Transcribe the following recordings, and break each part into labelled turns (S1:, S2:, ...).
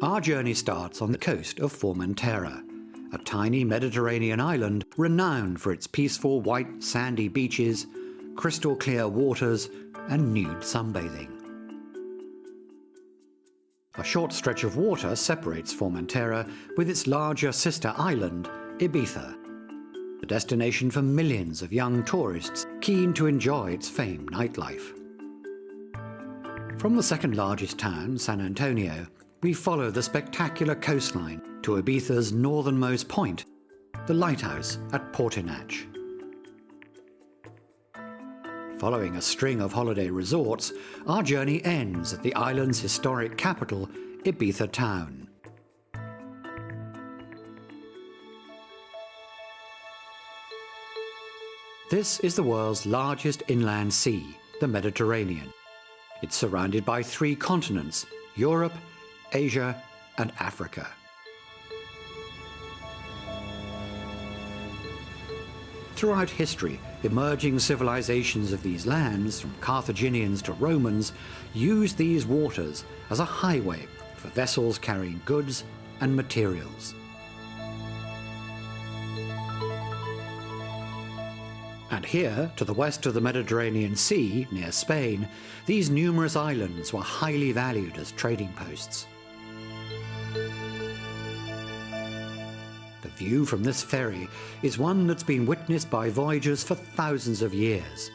S1: Our journey starts on the coast of Formentera, a tiny Mediterranean island renowned for its peaceful white sandy beaches, crystal clear waters and nude sunbathing. A short stretch of water separates Formentera with its larger sister island, Ibiza, a destination for millions of young tourists keen to enjoy its famed nightlife. From the second largest town, San Antonio, we follow the spectacular coastline to Ibiza's northernmost point, the lighthouse at Portinach. Following a string of holiday resorts, our journey ends at the island's historic capital, Ibiza town. This is the world's largest inland sea, the Mediterranean. It's surrounded by 3 continents, Europe, Asia and Africa. Throughout history, emerging civilizations of these lands, from Carthaginians to Romans, used these waters as a highway for vessels carrying goods and materials. And here, to the west of the Mediterranean Sea, near Spain, these numerous islands were highly valued as trading posts. The view from this ferry is one that's been witnessed by voyagers for thousands of years.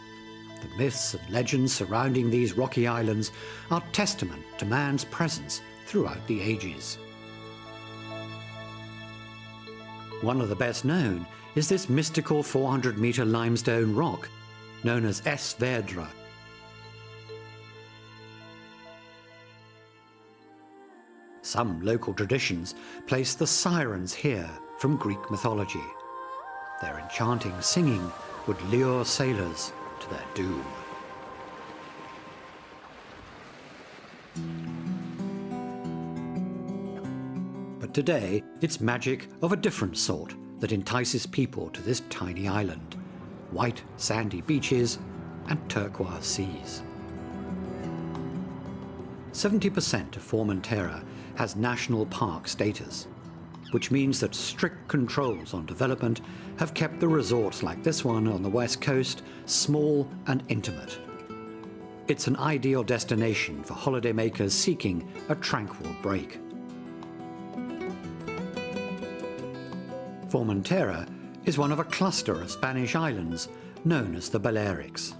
S1: The myths and legends surrounding these rocky islands are testament to man's presence throughout the ages. One of the best known is this mystical 400-meter limestone rock known as Es Vedra. Some local traditions place the sirens here from Greek mythology. Their enchanting singing would lure sailors to their doom. But today, it's magic of a different sort that entices people to this tiny island. White sandy beaches and turquoise seas. 70% of Formentera has national park status, which means that strict controls on development have kept the resorts like this one on the west coast small and intimate. It's an ideal destination for holidaymakers seeking a tranquil break. Formentera is one of a cluster of Spanish islands known as the Balearics.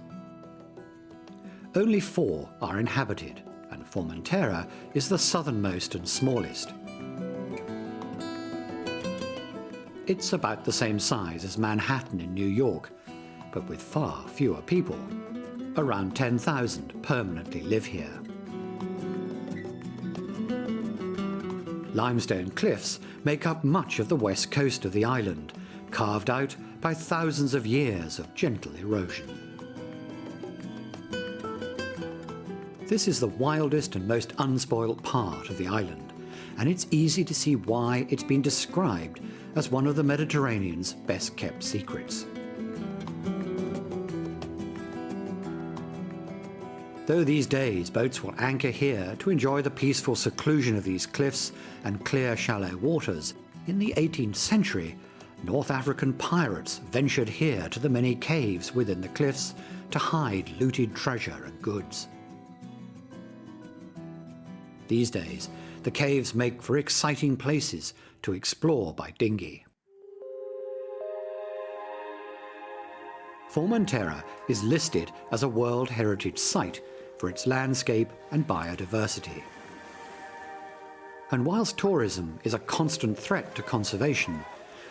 S1: Only 4 are inhabited, and Formentera is the southernmost and smallest. It's about the same size as Manhattan in New York, but with far fewer people. Around 10,000 permanently live here. Limestone cliffs make up much of the west coast of the island, carved out by thousands of years of gentle erosion. This is the wildest and most unspoilt part of the island, and it's easy to see why it's been described as one of the Mediterranean's best-kept secrets. Though these days boats will anchor here to enjoy the peaceful seclusion of these cliffs and clear shallow waters, in the 18th century, North African pirates ventured here to the many caves within the cliffs to hide looted treasure and goods. These days, the caves make for exciting places to explore by dinghy. Formentera is listed as a World Heritage Site for its landscape and biodiversity. And whilst tourism is a constant threat to conservation,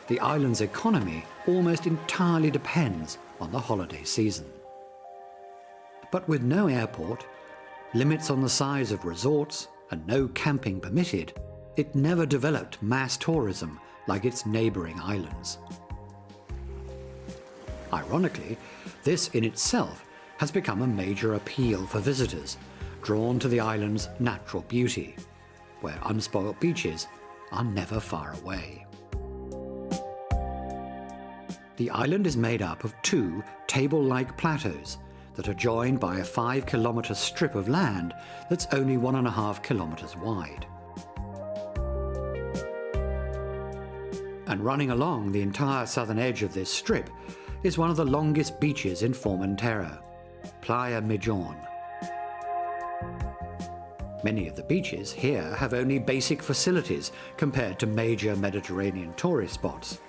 S1: the island's economy almost entirely depends on the holiday season. But with no airport, limits on the size of resorts, and no camping permitted, it never developed mass tourism like its neighbouring islands. Ironically, this in itself has become a major appeal for visitors, drawn to the island's natural beauty, where unspoilt beaches are never far away. The island is made up of 2 table-like plateaus that are joined by a 5-kilometre strip of land that's only 1.5 kilometres wide. And running along the entire southern edge of this strip is one of the longest beaches in Formentera, Playa Migjorn. Many of the beaches here have only basic facilities compared to major Mediterranean tourist spots.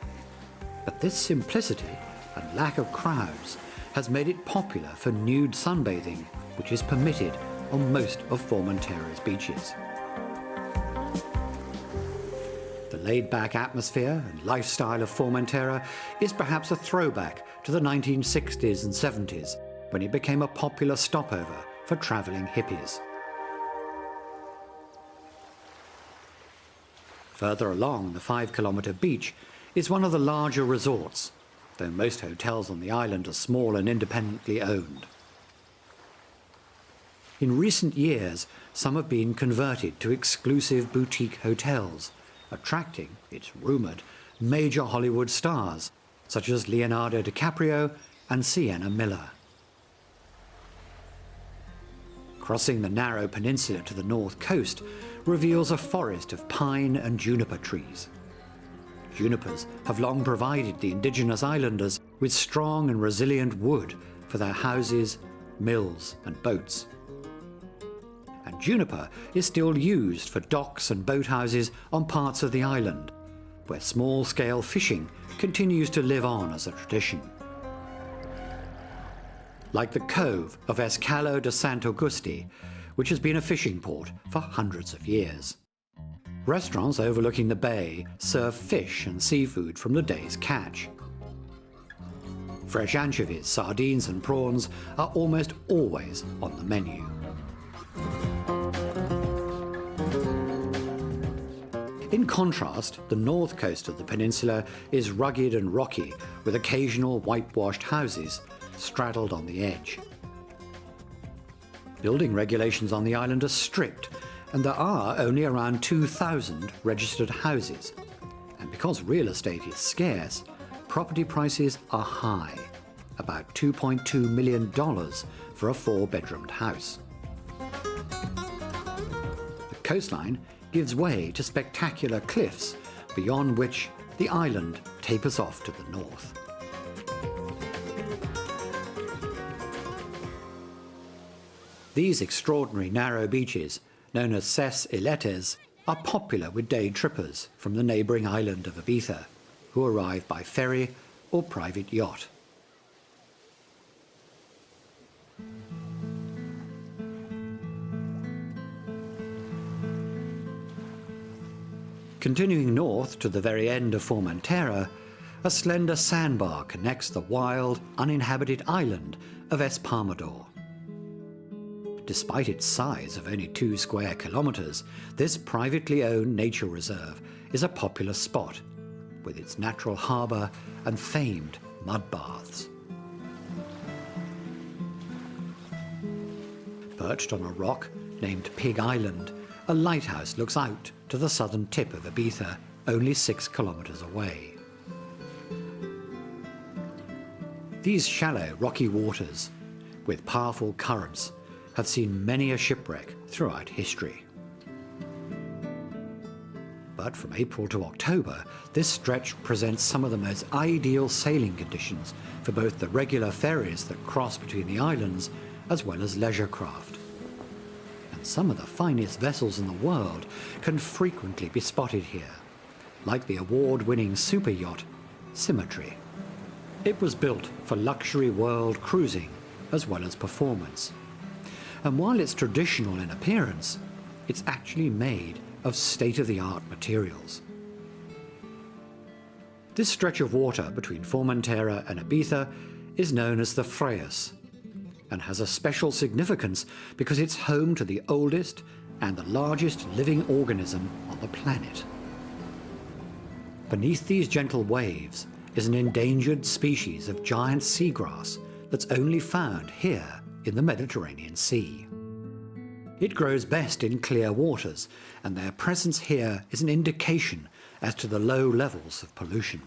S1: But this simplicity and lack of crowds has made it popular for nude sunbathing, which is permitted on most of Formentera's beaches. The laid-back atmosphere and lifestyle of Formentera is perhaps a throwback to the 1960s and 70s, when it became a popular stopover for travelling hippies. Further along the 5-kilometre beach is one of the larger resorts, though most hotels on the island are small and independently owned. In recent years, some have been converted to exclusive boutique hotels, attracting, it's rumoured, major Hollywood stars such as Leonardo DiCaprio and Sienna Miller. Crossing the narrow peninsula to the north coast reveals a forest of pine and juniper trees. Junipers have long provided the indigenous islanders with strong and resilient wood for their houses, mills and boats. And juniper is still used for docks and boathouses on parts of the island, where small-scale fishing continues to live on as a tradition. Like the cove of Escalo de Sant'Augusti, which has been a fishing port for hundreds of years. Restaurants overlooking the bay serve fish and seafood from the day's catch. Fresh anchovies, sardines and prawns are almost always on the menu. In contrast, the north coast of the peninsula is rugged and rocky, with occasional whitewashed houses straddled on the edge. Building regulations on the island are strict, and there are only around 2,000 registered houses. And because real estate is scarce, property prices are high, about $2.2 million for a 4-bedroomed house. The coastline gives way to spectacular cliffs, beyond which the island tapers off to the north. These extraordinary narrow beaches, known as Ses Iletes, are popular with day trippers from the neighbouring island of Ibiza, who arrive by ferry or private yacht. Continuing north to the very end of Formentera, a slender sandbar connects the wild, uninhabited island of Esparmador. Despite its size of only 2 square kilometres, this privately owned nature reserve is a popular spot, with its natural harbour and famed mud baths. Perched on a rock named Pig Island, a lighthouse looks out to the southern tip of Ibiza, only 6 kilometres away. These shallow, rocky waters, with powerful currents, have seen many a shipwreck throughout history. But from April to October, this stretch presents some of the most ideal sailing conditions for both the regular ferries that cross between the islands as well as leisure craft. And some of the finest vessels in the world can frequently be spotted here, like the award-winning super yacht Symmetry. It was built for luxury world cruising as well as performance. And while it's traditional in appearance, it's actually made of state-of-the-art materials. This stretch of water between Formentera and Ibiza is known as the Frejus, and has a special significance because it's home to the oldest and the largest living organism on the planet. Beneath these gentle waves is an endangered species of giant seagrass that's only found here in the Mediterranean Sea. It grows best in clear waters, and their presence here is an indication as to the low levels of pollution.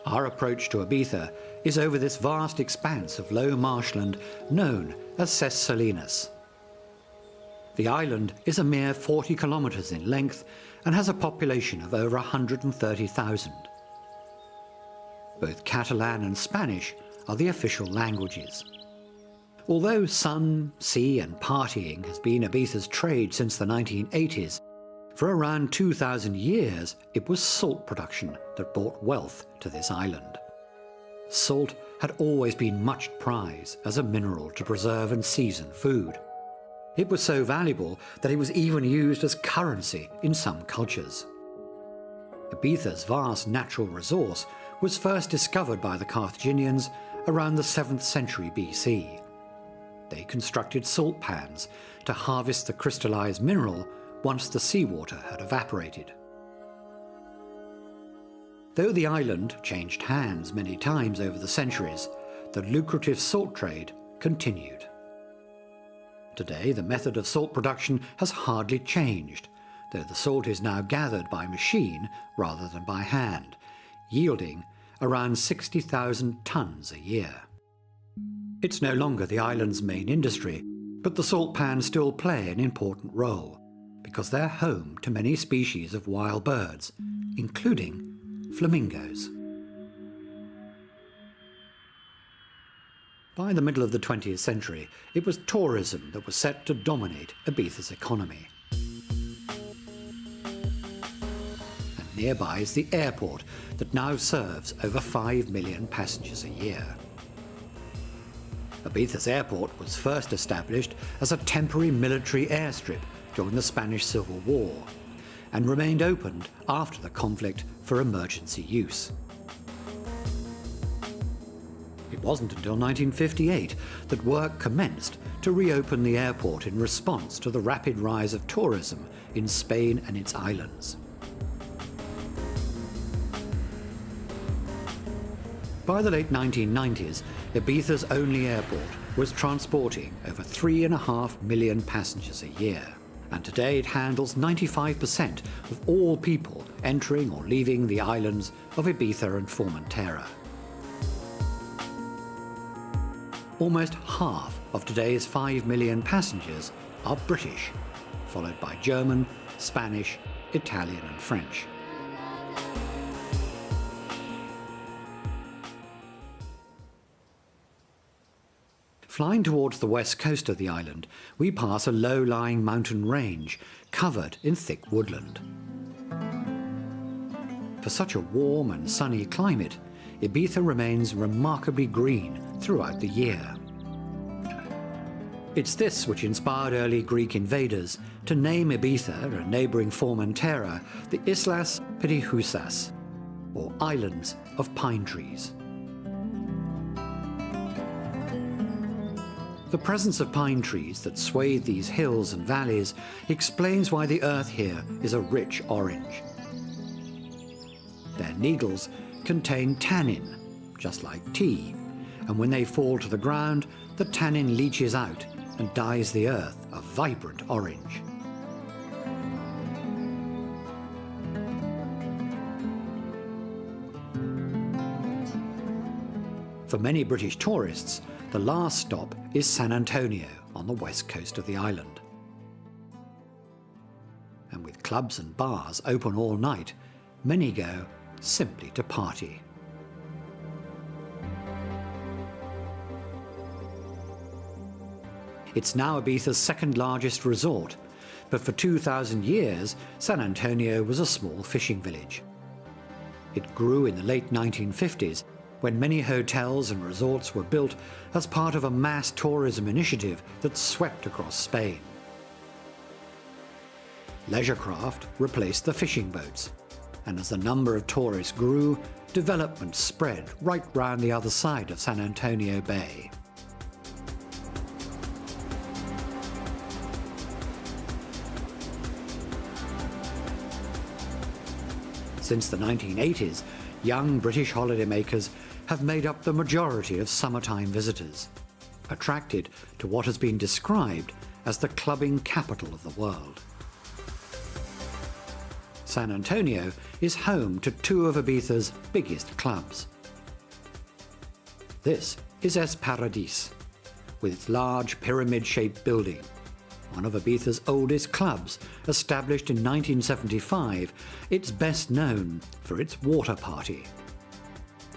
S1: Our approach to Ibiza is over this vast expanse of low marshland known as Ses Salinas. The island is a mere 40 kilometres in length and has a population of over 130,000. Both Catalan and Spanish are the official languages. Although sun, sea and partying has been Ibiza's trade since the 1980s, for around 2,000 years it was salt production that brought wealth to this island. Salt had always been much prized as a mineral to preserve and season food. It was so valuable that it was even used as currency in some cultures. Ibiza's vast natural resource was first discovered by the Carthaginians around the 7th century BC. They constructed salt pans to harvest the crystallized mineral once the seawater had evaporated. Though the island changed hands many times over the centuries, the lucrative salt trade continued. Today, the method of salt production has hardly changed, though the salt is now gathered by machine rather than by hand, yielding around 60,000 tonnes a year. It's no longer the island's main industry, but the salt pans still play an important role, because they're home to many species of wild birds, including flamingos. By the middle of the 20th century, it was tourism that was set to dominate Ibiza's economy. And nearby is the airport that now serves over 5 million passengers a year. Ibiza's airport was first established as a temporary military airstrip during the Spanish Civil War and remained opened after the conflict for emergency use. It wasn't until 1958 that work commenced to reopen the airport in response to the rapid rise of tourism in Spain and its islands. By the late 1990s, Ibiza's only airport was transporting over 3.5 million passengers a year, and today it handles 95% of all people entering or leaving the islands of Ibiza and Formentera. Almost half of today's 5 million passengers are British, followed by German, Spanish, Italian and French. Flying towards the west coast of the island, we pass a low-lying mountain range covered in thick woodland. For such a warm and sunny climate, Ibiza remains remarkably green throughout the year. It's this which inspired early Greek invaders to name Ibiza and neighbouring Formentera the Islas Pitihoussas, or Islands of Pine Trees. The presence of pine trees that swathe these hills and valleys explains why the earth here is a rich orange. Their needles contain tannin, just like tea, and when they fall to the ground, the tannin leaches out and dyes the earth a vibrant orange. For many British tourists, the last stop is San Antonio on the west coast of the island. And with clubs and bars open all night, many go simply to party. It's now Ibiza's second largest resort, but for 2,000 years, San Antonio was a small fishing village. It grew in the late 1950s when many hotels and resorts were built as part of a mass tourism initiative that swept across Spain. Leisure craft replaced the fishing boats, and as the number of tourists grew, development spread right round the other side of San Antonio Bay. Since the 1980s, young British holidaymakers have made up the majority of summertime visitors, attracted to what has been described as the clubbing capital of the world. San Antonio is home to two of Ibiza's biggest clubs. This is Es Paradis, with its large pyramid-shaped building, one of Ibiza's oldest clubs, established in 1975, it's best known for its water party.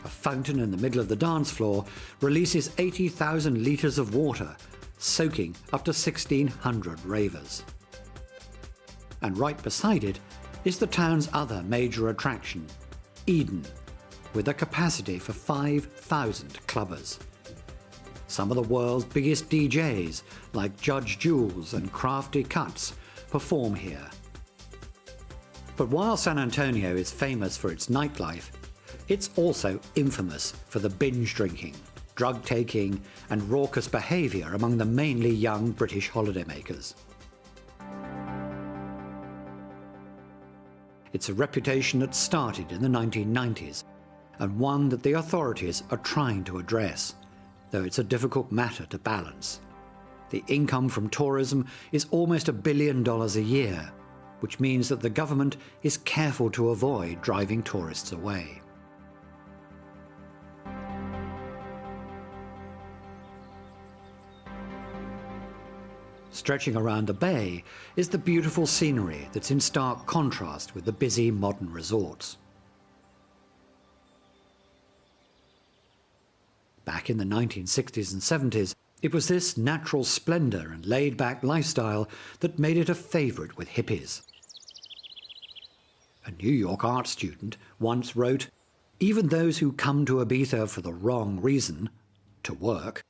S1: A fountain in the middle of the dance floor releases 80,000 litres of water, soaking up to 1,600 ravers. And right beside it is the town's other major attraction, Eden, with a capacity for 5,000 clubbers. Some of the world's biggest DJs, like Judge Jules and Crafty Cuts, perform here. But while San Antonio is famous for its nightlife, it's also infamous for the binge drinking, drug taking and raucous behaviour among the mainly young British holidaymakers. It's a reputation that started in the 1990s, and one that the authorities are trying to address, though it's a difficult matter to balance. The income from tourism is almost $1 billion a year, which means that the government is careful to avoid driving tourists away. Stretching around the bay is the beautiful scenery that's in stark contrast with the busy modern resorts. Back in the 1960s and 70s, it was this natural splendour and laid-back lifestyle that made it a favourite with hippies. A New York art student once wrote, "Even those who come to Ibiza for the wrong reason, to work,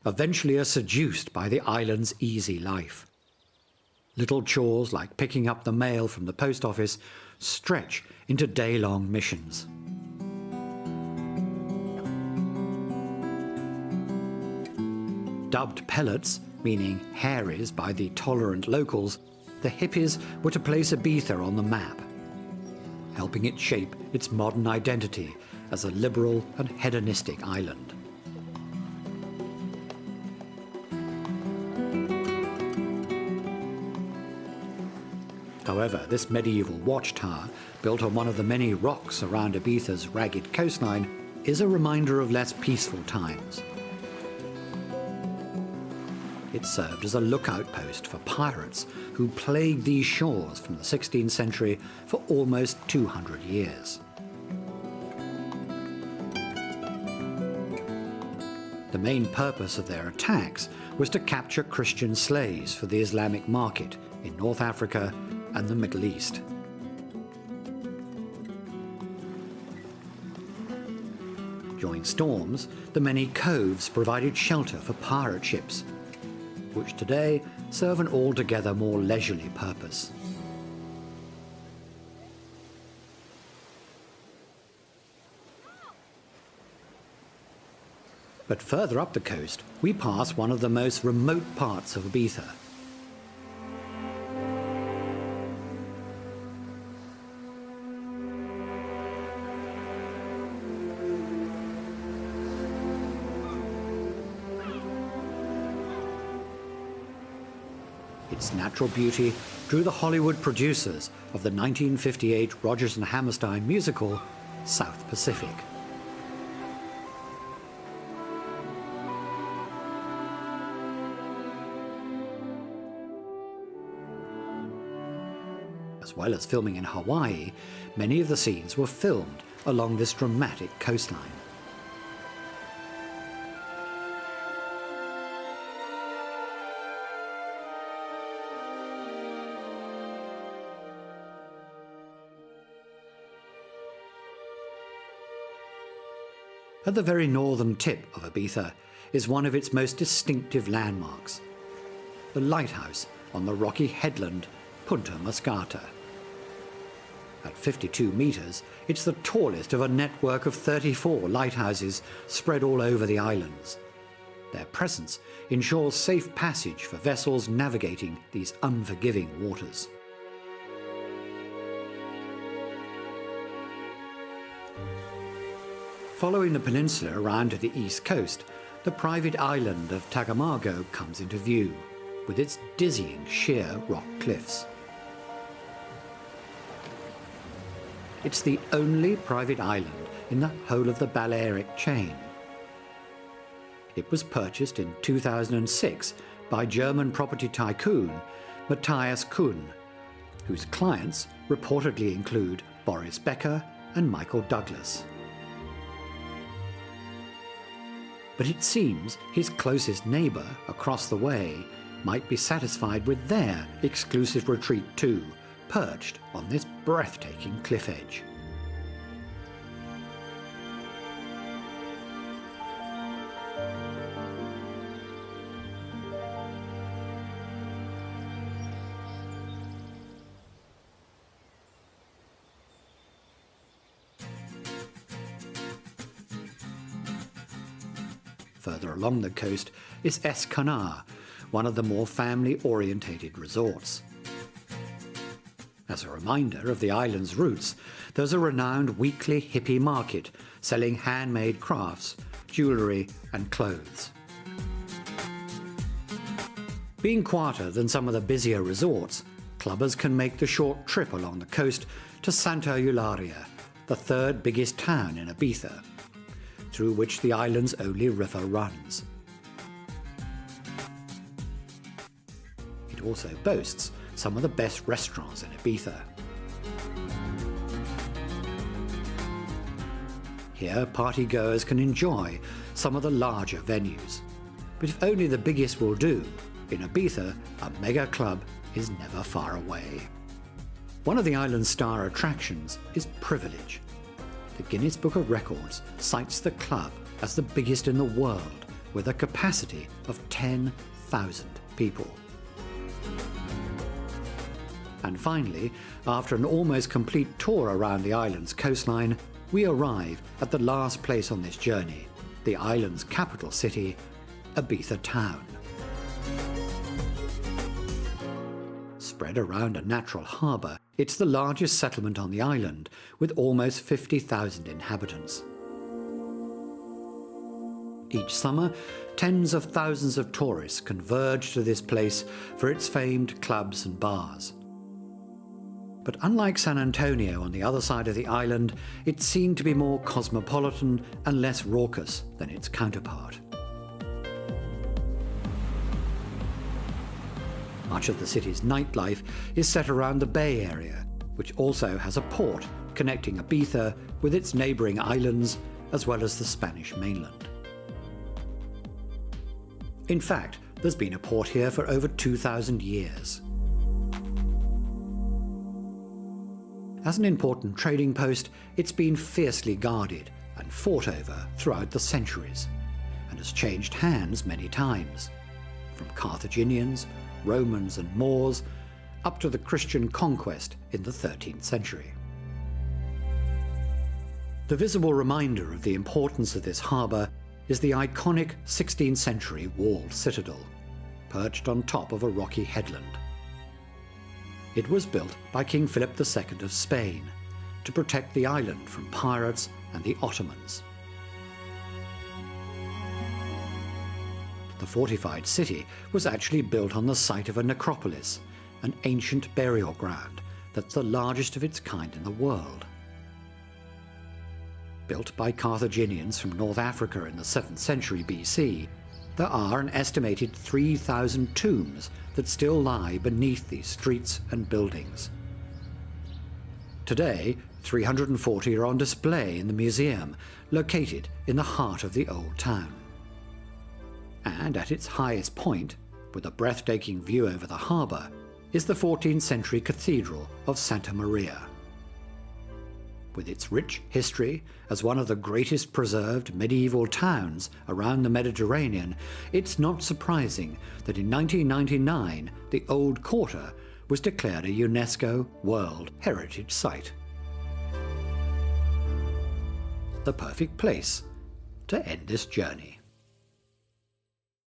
S1: eventually are seduced by the island's easy life. Little chores like picking up the mail from the post office stretch into day-long missions." Dubbed pellets, meaning hairies by the tolerant locals, the hippies were to place Ibiza on the map, helping it shape its modern identity as a liberal and hedonistic island. However, this medieval watchtower, built on one of the many rocks around Ibiza's ragged coastline, is a reminder of less peaceful times. It served as a lookout post for pirates who plagued these shores from the 16th century for almost 200 years. The main purpose of their attacks was to capture Christian slaves for the Islamic market in North Africa and the Middle East. During storms, the many coves provided shelter for pirate ships, which today serve an altogether more leisurely purpose. But further up the coast, we pass one of the most remote parts of Ibiza. Its natural beauty drew the Hollywood producers of the 1958 Rodgers and Hammerstein musical, South Pacific. As well as filming in Hawaii, many of the scenes were filmed along this dramatic coastline. At the very northern tip of Ibiza is one of its most distinctive landmarks, the lighthouse on the rocky headland Punta Moscata. At 52 metres, it's the tallest of a network of 34 lighthouses spread all over the islands. Their presence ensures safe passage for vessels navigating these unforgiving waters. Following the peninsula around to the east coast, the private island of Tagamago comes into view, with its dizzying sheer rock cliffs. It's the only private island in the whole of the Balearic chain. It was purchased in 2006 by German property tycoon Matthias Kuhn, whose clients reportedly include Boris Becker and Michael Douglas. But it seems his closest neighbour across the way might be satisfied with their exclusive retreat too, perched on this breathtaking cliff edge. Further along the coast is Es Canar, one of the more family-orientated resorts. As a reminder of the island's roots, there's a renowned weekly hippie market selling handmade crafts, jewellery and clothes. Being quieter than some of the busier resorts, clubbers can make the short trip along the coast to Santa Eulalia, the third biggest town in Ibiza, through which the island's only river runs. It also boasts some of the best restaurants in Ibiza. Here, partygoers can enjoy some of the larger venues. But if only the biggest will do, in Ibiza, a mega club is never far away. One of the island's star attractions is Privilege. The Guinness Book of Records cites the club as the biggest in the world, with a capacity of 10,000 people. And finally, after an almost complete tour around the island's coastline, we arrive at the last place on this journey, the island's capital city, Ibiza town. Spread around a natural harbour, it's the largest settlement on the island, with almost 50,000 inhabitants. Each summer, tens of thousands of tourists converge to this place for its famed clubs and bars. But unlike San Antonio on the other side of the island, it seemed to be more cosmopolitan and less raucous than its counterpart. Much of the city's nightlife is set around the Bay Area, which also has a port connecting Ibiza with its neighbouring islands as well as the Spanish mainland. In fact, there's been a port here for over 2,000 years. As an important trading post, it's been fiercely guarded and fought over throughout the centuries, and has changed hands many times, from Carthaginians, Romans and Moors, up to the Christian conquest in the 13th century. The visible reminder of the importance of this harbour is the iconic 16th century walled citadel, perched on top of a rocky headland. It was built by King Philip II of Spain to protect the island from pirates and the Ottomans. The fortified city was actually built on the site of a necropolis, an ancient burial ground that's the largest of its kind in the world. Built by Carthaginians from North Africa in the 7th century BC, there are an estimated 3,000 tombs that still lie beneath these streets and buildings. Today, 340 are on display in the museum, located in the heart of the old town. And at its highest point, with a breathtaking view over the harbour, is the 14th century Cathedral of Santa Maria. With its rich history as one of the greatest preserved medieval towns around the Mediterranean, it's not surprising that in 1999 the Old Quarter was declared a UNESCO World Heritage Site. The perfect place to end this journey.